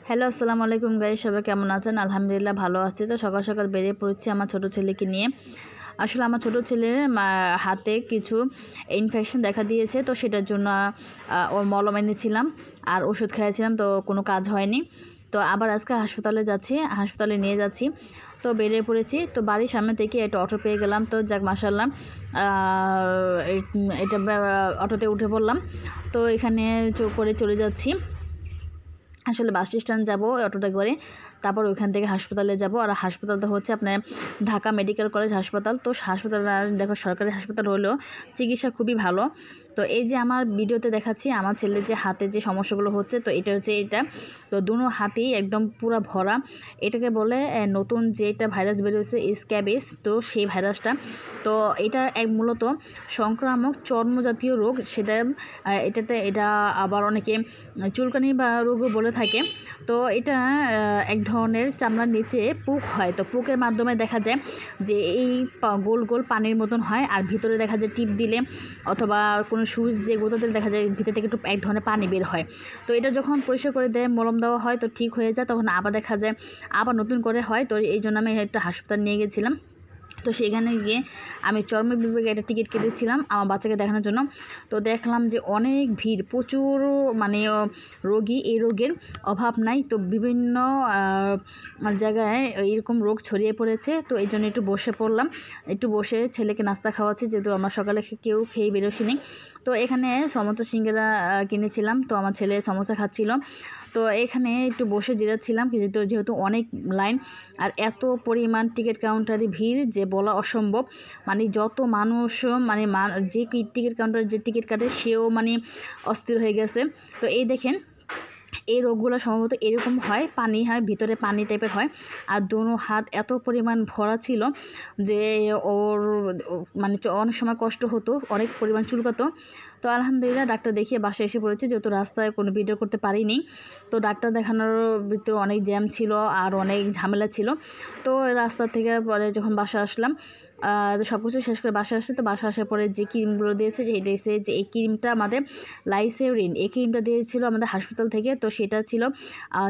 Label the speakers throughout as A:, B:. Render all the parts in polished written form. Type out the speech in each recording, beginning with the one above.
A: Hello, আসসালামু আলাইকুম guys, সবাই কেমন আছেন? আলহামদুলিল্লাহ ভালো আছি। তো সকাল সকাল বেরিয়ে পড়েছি আমার ছোট ছেলেকে নিয়ে। আসলে আমার ছোট ছেলের হাতে কিছু ইনফেকশন দেখা দিয়েছে, তো সেটার জন্য ওর মলম এনেছিলাম আর ওষুধ খাইয়েছিলাম, তো কোনো কাজ হয়নি। তো আবার আজকে হাসপাতালে নিয়ে যাচ্ছি। তো বেরিয়ে পড়েছি। তো বাড়ির সামনে থেকে একটা অটো পেয়ে গেলাম, তো যাক মাশাআল্লাহ, এটা অটোতে উঠে পড়লাম। তো এখানে করে চলে যাচ্ছি। আসলে বাস স্ট্যান্ড যাবো অটোটা করে, তারপর ওইখান থেকে হাসপাতালে যাব। আর হাসপাতালটা হচ্ছে আপনার ঢাকা মেডিকেল কলেজ হাসপাতাল। তো হাসপাতালটা দেখো সরকারি হাসপাতাল হলেও চিকিৎসা খুবই ভালো। তো এই যে আমার ভিডিওতে দেখাচ্ছি আমার ছেলের যে হাতে যে সমস্যাগুলো হচ্ছে, তো এটা হচ্ছে এটা। তো দুনো হাতেই একদম পুরো ভরা। এটাকে বলে নতুন যে একটা ভাইরাস বেরিয়েছে স্ক্যাবিস, তো সেই ভাইরাসটা। তো এটা মূলত সংক্রামক চর্মজাতীয় রোগ। এটা আবার অনেকে চুলকানি বা রোগও বলে থাকে। তো এটা এক ধরনের চামড়ার নিচে পুঁক হয়। তো পুঁকের মাধ্যমে দেখা যায় যে এই গোল গোল পানির মতন হয়, আর ভিতরে দেখা যায় টিপ দিলে অথবা কোনো সুইচ দিয়ে গোতাতে দেখা যায় ভিতর থেকে একটু এক ধরনের পানি বের হয়। তো এটা যখন পরিষ্কার করে দেয়, মলম দেওয়া হয়, তো ঠিক হয়ে যায়, তখন আবার দেখা যায় আবার নতুন করে হয়। তো এই জন্য আমি একটা হাসপাতাল নিয়ে গেছিলাম। তো সেখানে গিয়ে আমি চর্ম বিভাগে একটা টিকিট কেটেছিলাম আমার বাচ্চাকে দেখানোর জন্য। তো দেখলাম যে অনেক ভিড়, প্রচুর মানে রোগী, এই রোগের অভাব নাই। তো বিভিন্ন জায়গায় এরকম রোগ ছড়িয়ে পড়েছে। তো এই জন্য একটু বসে পড়লাম, একটু বসে ছেলেকে নাস্তা খাওয়াচ্ছি, যেহেতু আমার সকালে কেউ খেয়ে বেরোসিনি। তো এখানে সমোসা সিঙ্গারা কিনেছিলাম, তো আমার ছেলে সমোসা খাচ্ছিল। তো এখানে একটু বসে জিরাচ্ছিলাম, যেহেতু অনেক লাইন আর এত পরিমাণ টিকিট কাউন্টারে ভিড় যে বলা অসম্ভব। মানে যত মানুষ, মানে যে টিকিট কাউন্টারে যে টিকিট কাটে সেও মানে অস্থির হয়ে গেছে। তো এই দেখেন, এই রোগগুলো সম্ভবত এরকম হয়, পানি হয়, ভিতরে পানি টাইপের হয়। আর দোনো হাত এত পরিমাণ ভরা ছিল যে ওর মানে অনেক সময় কষ্ট হতো, অনেক পরিমাণ চুলকাতো। তো আলহামদুলিল্লাহ ডাক্তার দেখিয়ে বাসায় এসে পড়েছে, যেহেতু রাস্তায় কোনো ভিডিও করতে পারিনি। তো ডাক্তার দেখানোর ভিতরে অনেক জ্যাম ছিল আর অনেক ঝামেলা ছিল। তো রাস্তা থেকে পরে যখন বাসা আসলাম, তো সব কিছু শেষ করে বাসা আসছে। তো বাসা আসার পরে যে ক্রিমগুলো দিয়েছে, যে এটা এসে যে এই ক্রিমটা আমাদের লাইসেউরিন, এই ক্রিমটা দিয়েছিল আমাদের হাসপাতাল থেকে। তো সেটা ছিল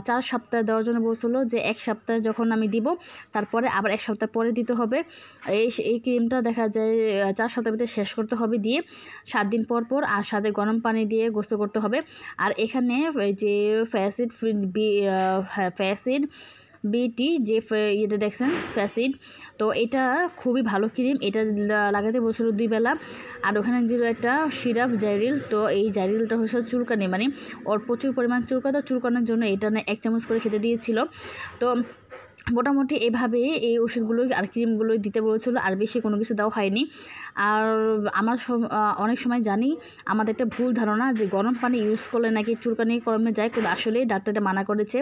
A: 4 সপ্তাহ দেওয়ার জন্য বলছিল, যে 1 সপ্তাহ যখন আমি দিব তারপরে আবার 1 সপ্তাহ পরে দিতে হবে। এই ক্রিমটা দেখা যায় 4 সপ্তাহের ভিতরে শেষ করতে হবে দিয়ে 7 দিন পর পর, আর সাথে গরম পানি দিয়ে গোসল করতে হবে। আর এখানে যে ফ্যাসিড বিটি যে এটা দেখছেন ফ্যাসিড, তো এটা খুবই ভালো ক্রিম। এটা লাগাতে বলছিল 2 বেলা। আর ওখানে ছিল একটা সিরাপ জাইরিল, তো এই জাইরিলটা হচ্ছে চুলকানি, মানে ওর প্রচুর পরিমাণ চুলকানোর জন্য এটা 1 চামচ করে খেতে দিয়েছিল। তো মোটামুটি এভাবে এই ওষুধগুলো আর ক্রিমগুলো দিতে বলেছিল, আর বেশি কোনো কিছু দেওয়া হয়নি। আর আমার অনেক সময় জানি আমাদের একটা ভুল ধারণা যে গরম পানি ইউজ করলে নাকি চুলকানি কমে যায়, কিন্তু আসলে ডাক্তারটা মানা করেছে,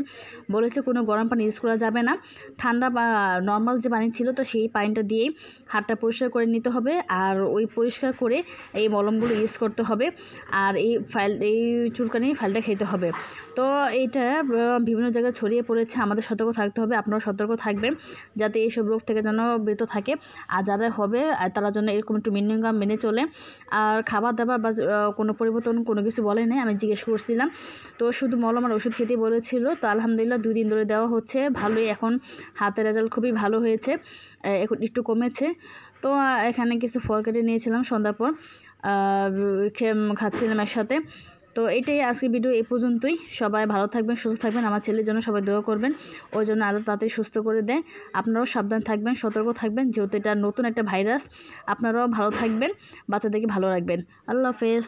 A: বলেছে কোনো গরম পানি ইউজ করা যাবে না। ঠান্ডা বা নর্মাল যে পানি ছিল, তো সেই পানিটা দিয়েই হাতটা পরিষ্কার করে নিতে হবে, আর ওই পরিষ্কার করে এই মলমগুলো ইউজ করতে হবে, আর এই চুলকানি ফাইলটা খেতে হবে। তো এইটা বিভিন্ন জায়গায় ছড়িয়ে পড়েছে, আমাদের সতর্ক থাকতে হবে। আপনারা সতর্ক থাকবেন যাতে এইসব রোগ থেকে যেন বিরত থাকে, আর যারা হবে তারা যেন এরকম একটু নিয়ম মেনে চলে। আর খাবার দাবার বা কোনো পরিবর্তন কোনো কিছু বলে নাই, আমি জিজ্ঞেস করছিলাম। তো শুধু মলম আর ওষুধ খেতে বলেছিল। তো আলহামদুলিল্লাহ 2 দিন ধরে দেওয়া হচ্ছে, ভালোই। এখন হাতের রেজাল্ট খুবই ভালো হয়েছে, এখন একটু কমেছে। তো এখানে কিছু ফল কেটে নিয়েছিলাম সন্ধ্যার পর, খাচ্ছিলাম একসাথে। তো এটাই আজকের ভিডিও, এই পর্যন্তই। সবাই ভালো থাকবেন, সুস্থ থাকবেন। আমার ছেলের জন্য সবাই দোয়া করবেন, ওই জন্য আরও তাড়াতাড়ি সুস্থ করে দেয়। আপনারাও সাবধান থাকবেন, সতর্ক থাকবেন, যেহেতু এটা নতুন একটা ভাইরাস। আপনারাও ভালো থাকবেন, বাচ্চাদেরকে ভালো রাখবেন। আল্লাহ হাফেজ।